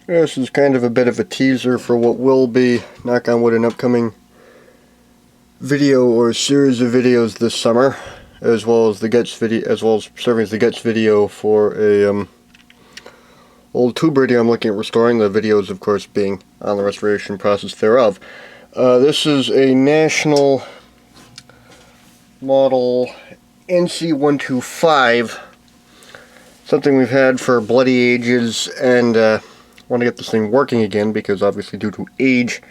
This is kind of a bit of a teaser for what will be, knock on wood, an upcoming video or series of videos this summer, as well as serving as the Gets video for a old tube radio I'm looking at restoring. The videos, of course, being on the restoration process thereof. This is a national model NC-125, something we've had for bloody ages, and want to get this thing working again because obviously due to age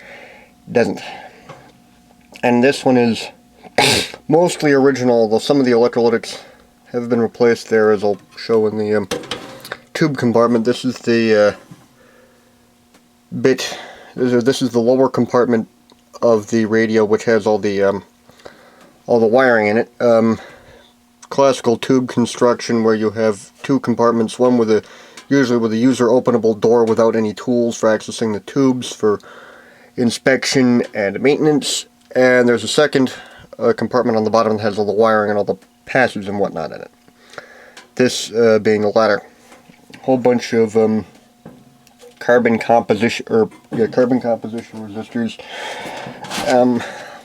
it doesn't. And this one is mostly original, though some of the electrolytics have been replaced there, as I'll show in the tube compartment. This is the this is the lower compartment of the radio, which has all the wiring in it. Classical tube construction where you have two compartments, one with usually with a user openable door without any tools for accessing the tubes for inspection and maintenance, and there's a second compartment on the bottom that has all the wiring and all the passives and whatnot in it. This being the latter. A whole bunch of carbon composition resistors,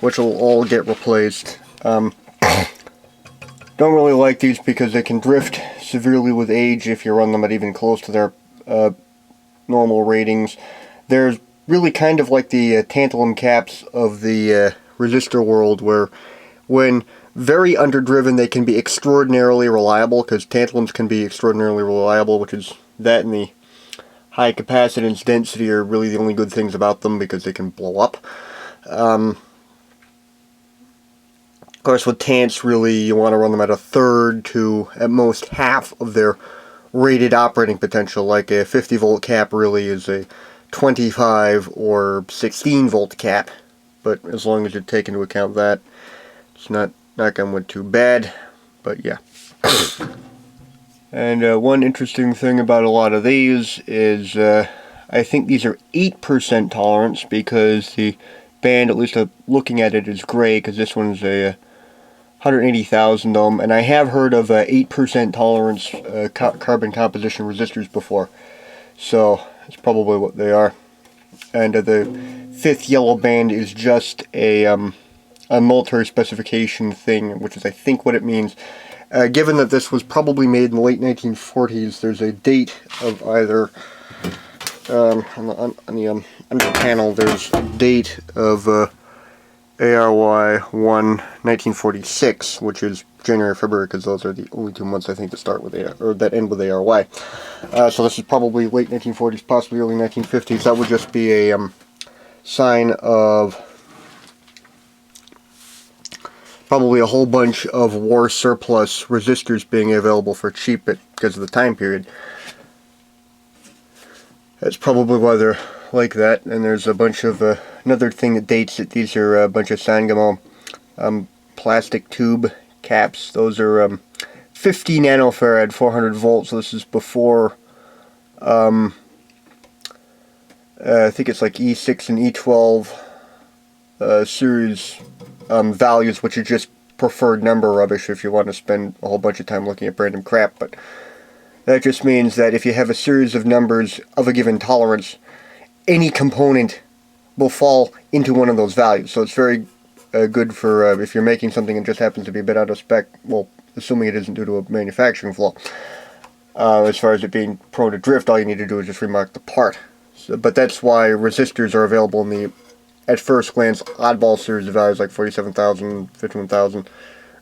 which will all get replaced. Don't really like these because they can drift severely with age if you run them at even close to their normal ratings. They're really kind of like the tantalum caps of the resistor world, where when very underdriven they can be extraordinarily reliable, because tantalums can be extraordinarily reliable, which is that and the high capacitance density are really the only good things about them because they can blow up. Of course, with tants, really, you want to run them at a third to at most half of their rated operating potential. Like a 50 volt cap really is a 25 or 16 volt cap, but as long as you take into account that, it's not going too bad. But yeah. And one interesting thing about a lot of these is I think these are 8% tolerance, because the band, at least looking at it, is gray, because this one's a 180,000 ohm, and I have heard of 8% tolerance carbon composition resistors before, so that's probably what they are. And the fifth yellow band is just a military specification thing, which is I think what it means. Given that this was probably made in the late 1940s, there's a date of either on the under panel. There's a date of ARY 1 1946, which is January, February, because those are the only 2 months I think that start with that end with ARY. So this is probably late 1940s, possibly early 1950s. That would just be a sign of probably a whole bunch of war surplus resistors being available for cheap because of the time period. That's probably why they're like that. And there's a bunch of another thing that dates it. These are a bunch of Sangamo plastic tube caps. Those are 50 nanofarad, 400 volts. So this is before I think it's like E6 and E12 series values, which are just preferred number rubbish if you want to spend a whole bunch of time looking at random crap. But that just means that if you have a series of numbers of a given tolerance, any component will fall into one of those values. So it's very good for if you're making something and just happens to be a bit out of spec, well, assuming it isn't due to a manufacturing flaw. As far as it being prone to drift, all you need to do is just remark the part. So, but that's why resistors are available in the, at first glance, oddball series of values like 47,000, 51,000,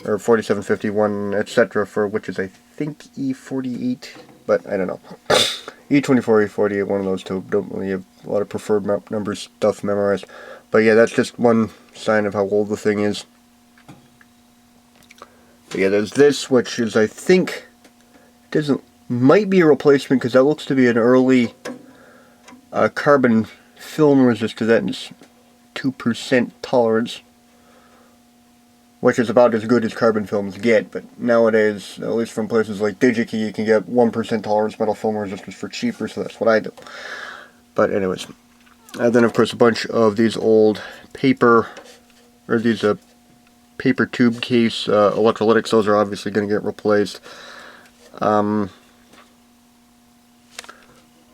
or 4751, etc., for which is I think E48, but I don't know. E24, E48, one of those two. Don't really have a lot of preferred number stuff memorized. But yeah, that's just one sign of how old the thing is. But yeah, there's this, which is, I think, might be a replacement, because that looks to be an early carbon film resistor. That is 2% tolerance, which is about as good as carbon films get. But nowadays, at least from places like DigiKey, you can get 1% tolerance metal film resistors for cheaper, so that's what I do. But anyways, then of course a bunch of these old paper, or these paper tube case electrolytics. Those are obviously going to get replaced.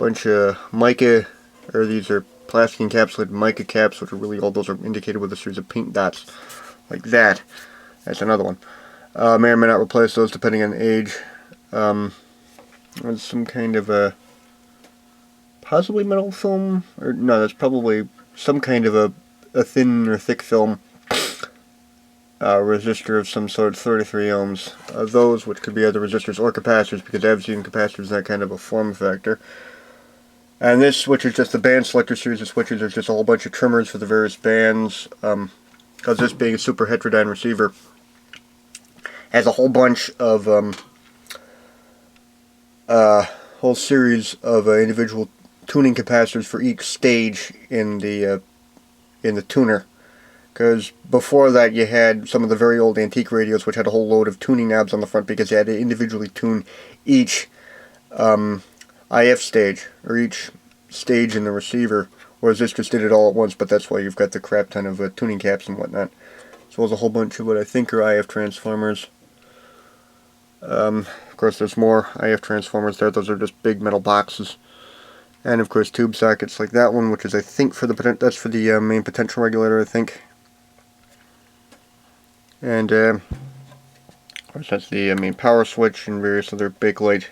bunch of mica, or these are plastic encapsulated mica caps, which are really, all those are indicated with a series of paint dots, like that. That's another one. May or may not replace those depending on age. There's some kind of a, possibly metal film, or no, that's probably some kind of a thin or thick film resistor of some sort, 33 ohms. Those, which could be either resistors or capacitors, because I've seen capacitors that kind of a form factor. And this switch is just the band selector series of switches. There's just a whole bunch of trimmers for the various bands. Because this being a super heterodyne receiver, has a whole bunch of whole series of individual tuning capacitors for each stage in the tuner. Because before that, you had some of the very old antique radios, which had a whole load of tuning knobs on the front, because you had to individually tune each IF stage, or each stage in the receiver, whereas this just did it all at once. But that's why you've got the crap ton of tuning caps and whatnot, as well as a whole bunch of what I think are IF transformers. Of course, there's more IF transformers there. Those are just big metal boxes. And of course, tube sockets like that one, which is, I think, for the that's for the main potential regulator, I think. And of course, that's the main power switch and various other Bakelite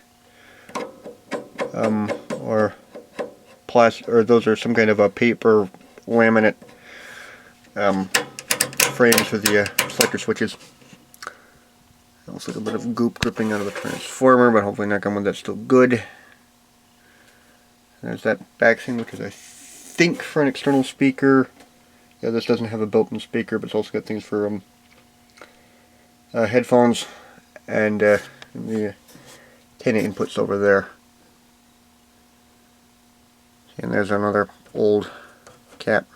or plastic, or those are some kind of a paper laminate frames for the selector switches. Looks like a bit of goop dripping out of the transformer, but hopefully knock on wood that's still good. There's that back thing, which is, I think, for an external speaker. Yeah, this doesn't have a built-in speaker, but it's also got things for headphones, and the antenna inputs over there. And there's another old cap.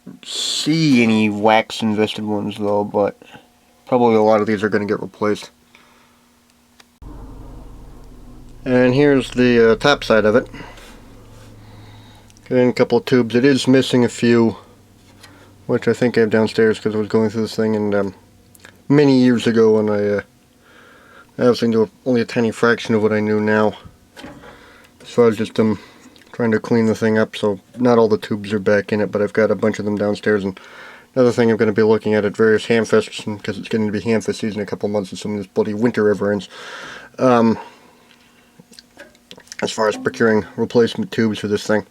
Don't see any wax invested ones though, but probably a lot of these are going to get replaced. And here's the top side of it. Getting a couple of tubes. It is missing a few, which I think I have downstairs because I was going through this thing, and many years ago when I obviously knew only a tiny fraction of what I knew now. So I was just trying to clean the thing up, so not all the tubes are back in it, but I've got a bunch of them downstairs. And another thing I'm going to be looking at various hamfests, because it's getting to be hamfest season in a couple months, assuming this bloody winter ever ends. As far as procuring replacement tubes for this thing.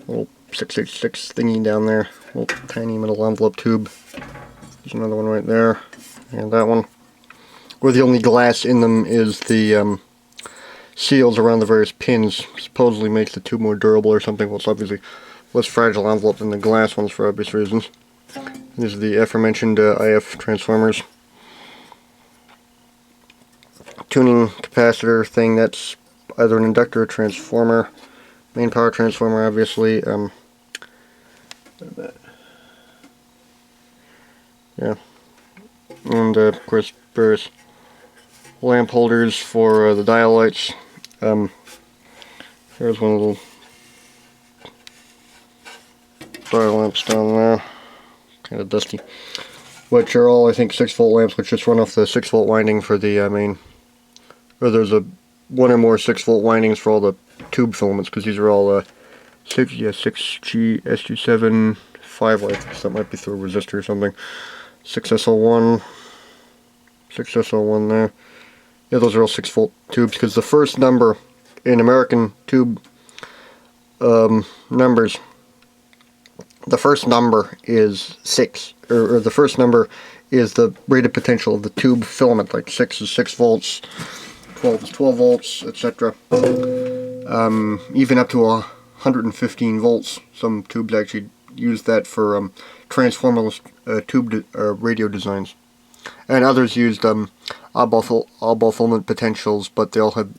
Little 686 thingy down there. Little tiny metal envelope tube. There's another one right there. And that one. Where the only glass in them is the seals around the various pins. Supposedly makes the tube more durable or something. Well, it's obviously less fragile envelope than the glass ones for obvious reasons. These are the aforementioned IF transformers. Tuning capacitor thing, that's either an inductor or transformer. Main power transformer, obviously. Yeah. And of course, various lamp holders for the dial lights. There's one of the dial lamps down there. Kind of dusty. Which are all, I think, 6-volt lamps, which just run off the 6-volt winding for the main. Or there's one or more 6-volt windings for all the tube filaments, because these are all 6G, SG7, 5 lights. That might be through a resistor or something. 6SL1, 6SL1 there. Yeah, those are all 6-volt tubes, because the first number in American tube numbers, the first number is 6, or the first number is the rated potential of the tube filament, like 6 is 6 volts, 12 is 12 volts, etc. Even up to 115 volts. Some tubes actually use that for transformerless tube radio designs. And others used oddball filament potentials, but they all have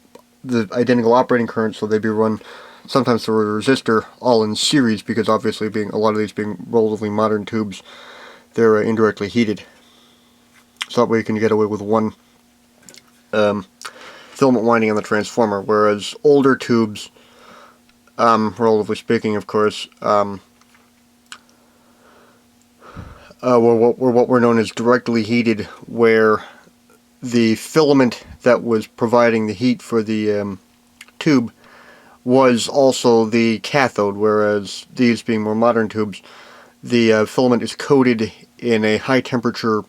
the identical operating current, so they'd be run sometimes through a resistor, all in series, because obviously being a lot of these being relatively modern tubes, they're indirectly heated. So that way you can get away with one filament winding on the transformer, whereas older tubes, relatively speaking, of course, were what were known as directly heated, where the filament that was providing the heat for the tube was also the cathode, whereas these being more modern tubes, the filament is coated in a high temperature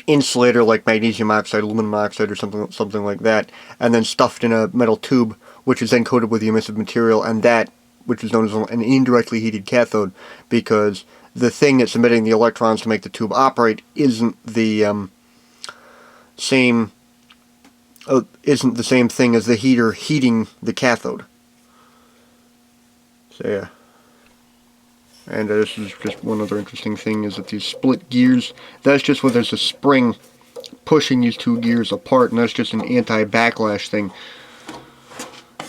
insulator like magnesium oxide, aluminum oxide, or something like that, and then stuffed in a metal tube, which is then coated with the emissive material, and that, which is known as an indirectly heated cathode, because the thing that's emitting the electrons to make the tube operate isn't the same thing as the heater heating the cathode. So yeah. And this is just one other interesting thing, is that these split gears, that's just where there's a spring pushing these two gears apart, and that's just an anti-backlash thing.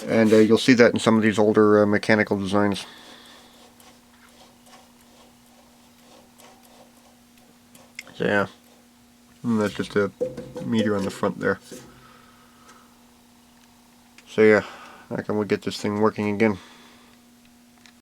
And you'll see that in some of these older mechanical designs. So yeah, and that's just a meter on the front there. So yeah, I can we'll get this thing working again.